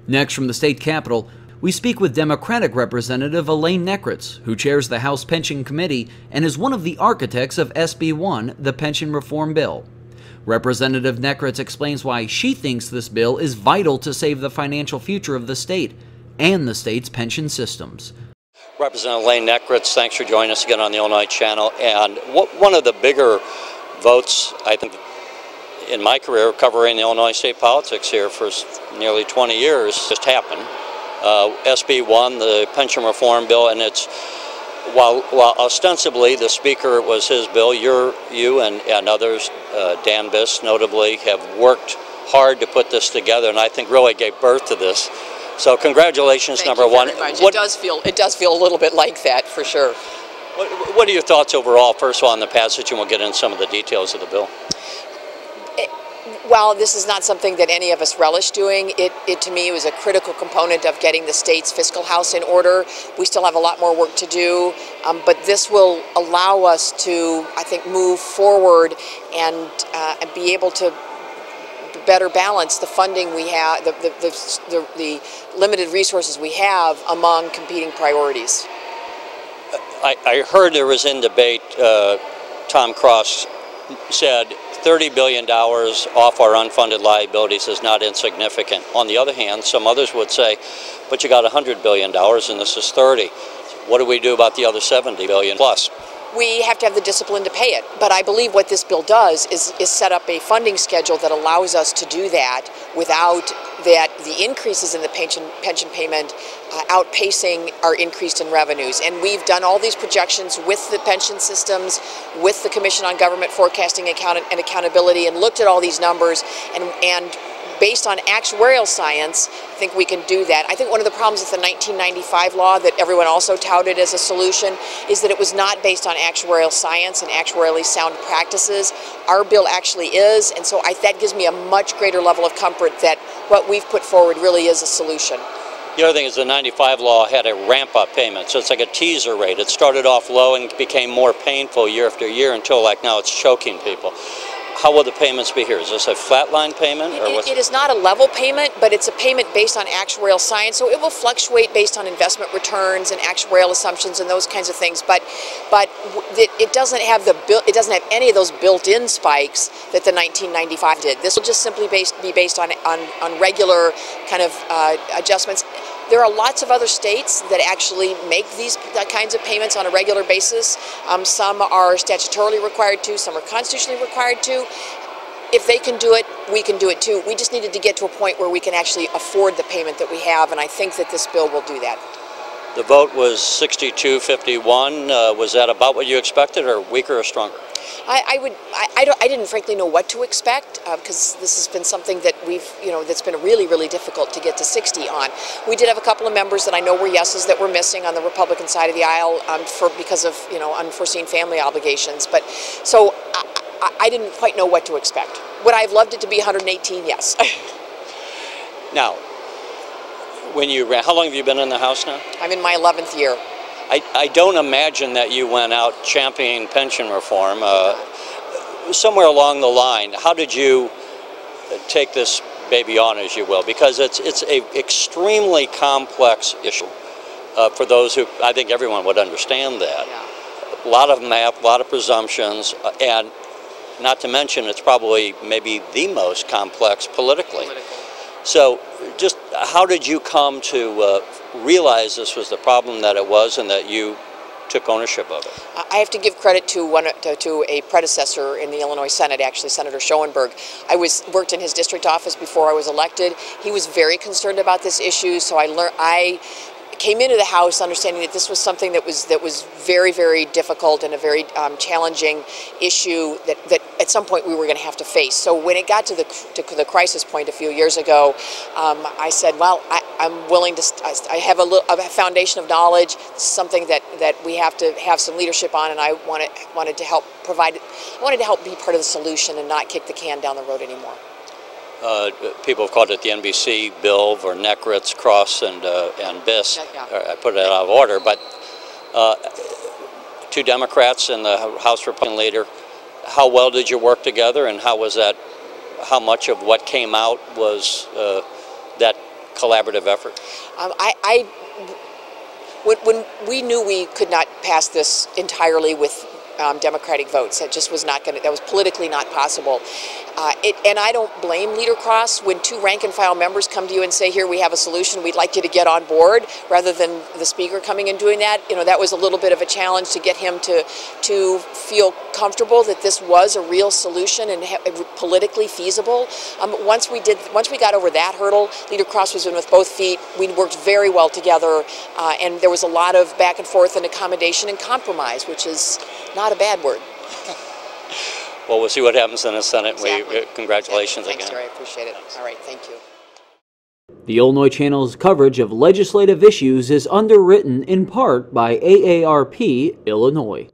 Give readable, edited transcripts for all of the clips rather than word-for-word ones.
Next, from the state capitol, we speak with Democratic Representative Elaine Nekritz, who chairs the House Pension Committee and is one of the architects of SB 1, the pension reform bill. Representative Nekritz explains why she thinks this bill is vital to save the financial future of the state and the state's pension systems. Representative Elaine Nekritz, thanks for joining us again on the Illinois Channel. And one of the bigger votes, I think, in my career covering Illinois state politics here for nearly 20 years just happened. SB 1, the pension reform bill, and it's while ostensibly the speaker was his bill, you and others, Dan Biss notably, have worked hard to put this together, and I think really gave birth to this. So congratulations, number one. It does feel a little bit like that for sure. What are your thoughts overall, first of all, on the passage, and we'll get into some of the details of the bill? While this is not something that any of us relish doing, it to me was a critical component of getting the state's fiscal house in order. We still have a lot more work to do, but this will allow us to, I think, move forward and be able to better balance the funding we have, the limited resources we have among competing priorities. I heard there was in debate, Tom Cross said $30 billion off our unfunded liabilities is not insignificant. On the other hand, some others would say, but you got $100 billion and this is 30. What do we do about the other 70 billion plus? We have to have the discipline to pay it, but I believe what this bill does is set up a funding schedule that allows us to do that without the increases in the pension payment outpacing our increase in revenues. And we've done all these projections with the pension systems, with the Commission on Government Forecasting and Accountability, and looked at all these numbers, and based on actuarial science, I think we can do that. I think one of the problems with the 1995 law that everyone also touted as a solution is that it was not based on actuarial science and actuarially sound practices. Our bill actually is, and so that gives me a much greater level of comfort that what we've put forward really is a solution. The other thing is the 95 law had a ramp-up payment, so it's like a teaser rate. It started off low and became more painful year after year until, like now, it's choking people. How will the payments be here? Is this a flatline payment? It is not a level payment, but it's a payment based on actuarial science, so it will fluctuate based on investment returns and actuarial assumptions and those kinds of things. But it doesn't have any of those built-in spikes that the 1995 did. This will just simply be based on regular kind of adjustments. There are lots of other states that actually make these kinds of payments on a regular basis. Some are statutorily required to, some are constitutionally required to. If they can do it, we can do it too. We just needed to get to a point where we can actually afford the payment that we have, and I think that this bill will do that. The vote was 62-51. Was that about what you expected, or weaker or stronger? I didn't frankly know what to expect because this has been something that that's been really, really difficult to get to 60 on. We did have a couple of members that I know were yeses that were missing on the Republican side of the aisle because of unforeseen family obligations. But so I didn't quite know what to expect. Would I have loved it to be 118? Yes. Now, when you ran, how long have you been in the House now? I'm in my 11th year. I don't imagine that you went out championing pension reform. Somewhere along the line, how did you take this baby on, as you will? Because it's an extremely complex issue for those who, I think everyone would understand that. Yeah. A lot of math, a lot of presumptions, and not to mention it's probably maybe the most complex politically. So just how did you come to realize this was the problem that it was and that you took ownership of it? I have to give credit to a predecessor in the Illinois Senate, actually Senator Schoenberg. I worked in his district office before I was elected. He was very concerned about this issue, so I came into the House understanding that this was something that was very, very difficult and a very challenging issue that at some point we were going to have to face. So when it got to the crisis point a few years ago, I said, well, I'm willing to. I have a foundation of knowledge. This is something that we have to have some leadership on, and I wanted to help provide. I wanted to help be part of the solution and not kick the can down the road anymore. People have called it the NBC bill, or Nekritz, Cross, and Biss. Yeah. I put it out of order, but two Democrats and the House Republican leader. How well did you work together, and how was that? How much of what came out was that collaborative effort? When we knew we could not pass this entirely with Democratic votes, that just was not going to, that was politically not possible. And I don't blame Leader Cross when two rank and file members come to you and say, here, we have a solution, we'd like you to get on board, rather than the speaker coming and doing that. You know, that was a little bit of a challenge to get him to feel comfortable that this was a real solution and politically feasible. Once we got over that hurdle, Leader Cross was in with both feet. We worked very well together, and there was a lot of back and forth and accommodation and compromise, which is not a bad word. Well, we'll see what happens in the Senate. Exactly. Congratulations Thanks, again. Terry, I appreciate it. All right, thank you. The Illinois Channel's coverage of legislative issues is underwritten in part by AARP Illinois.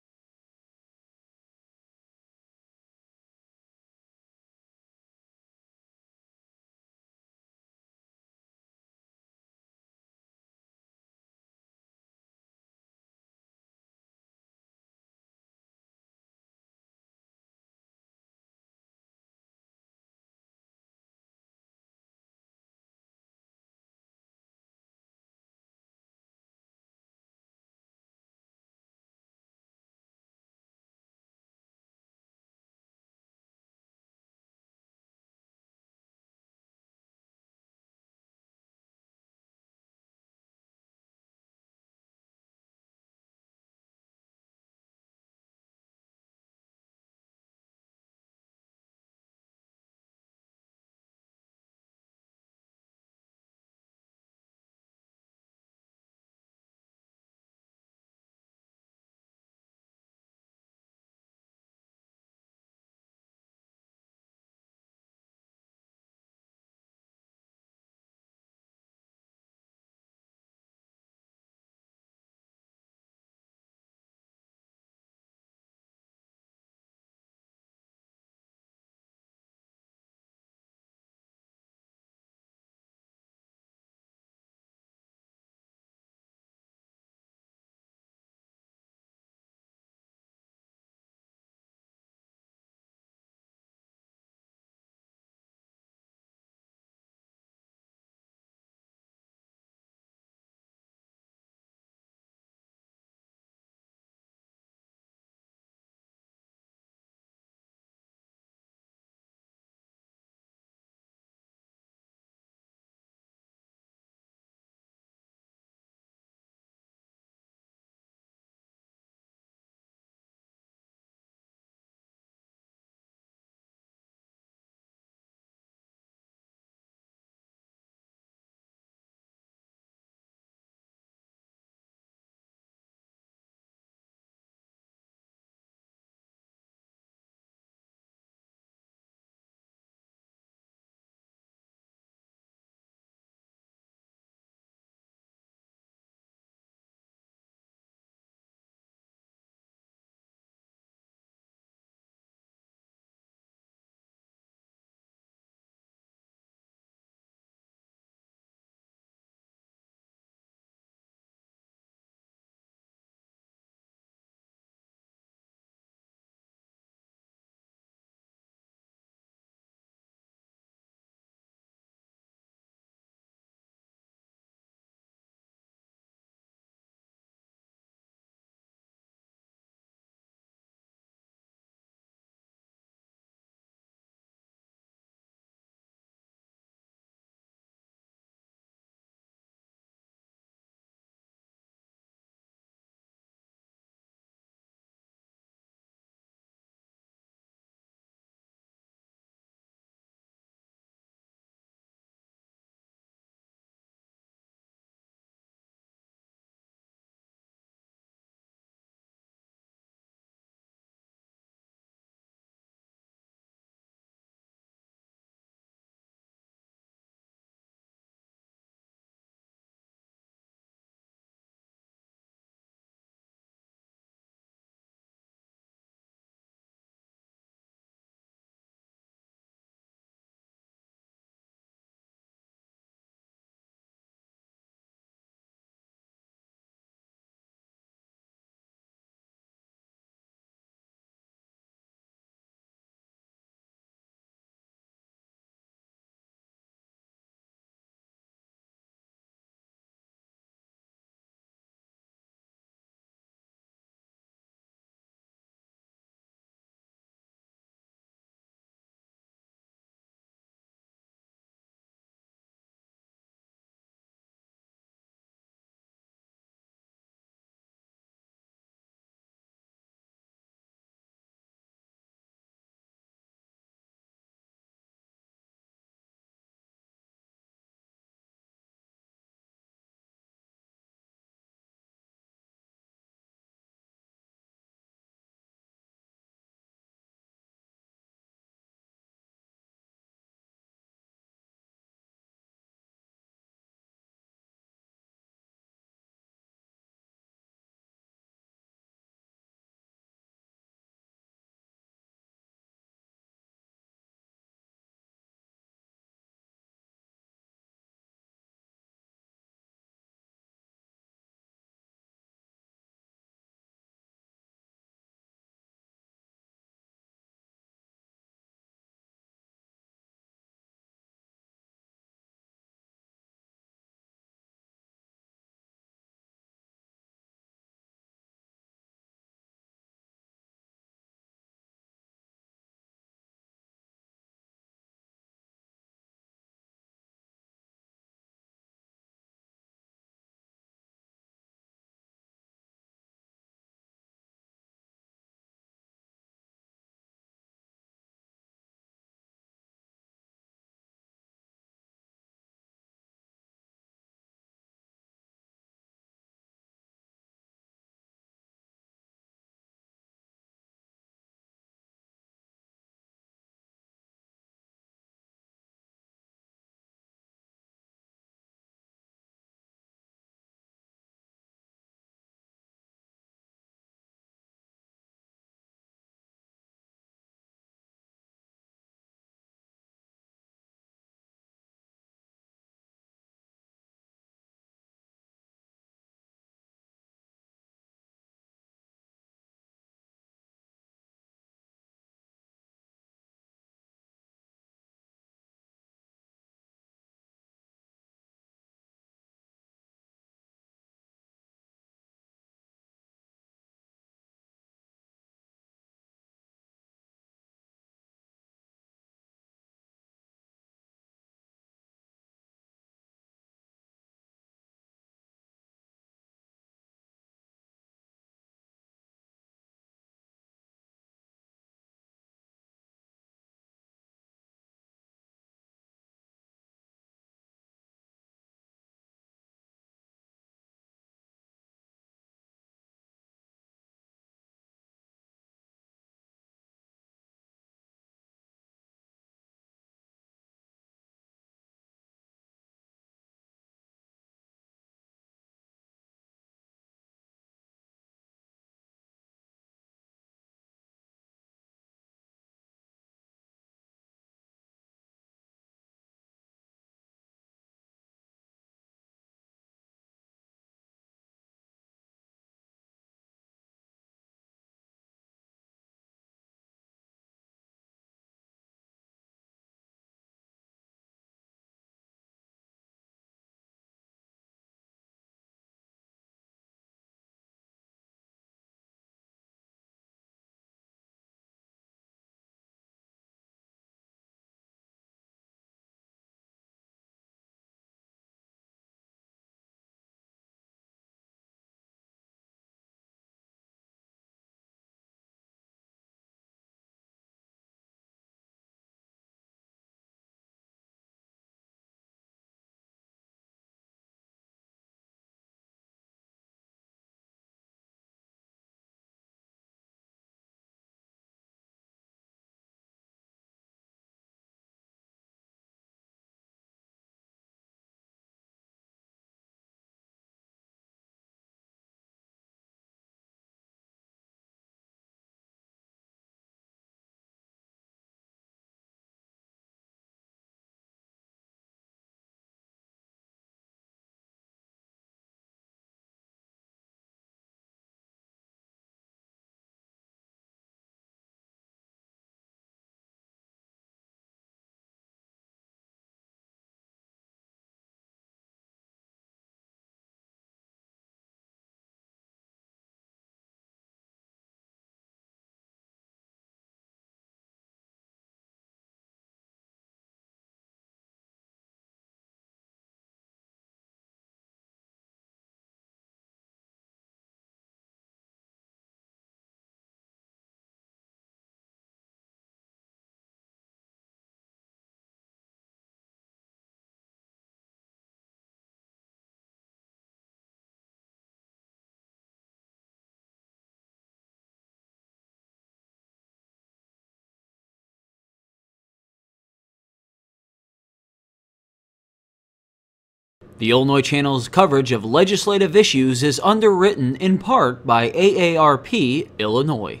The Illinois Channel's coverage of legislative issues is underwritten in part by AARP Illinois.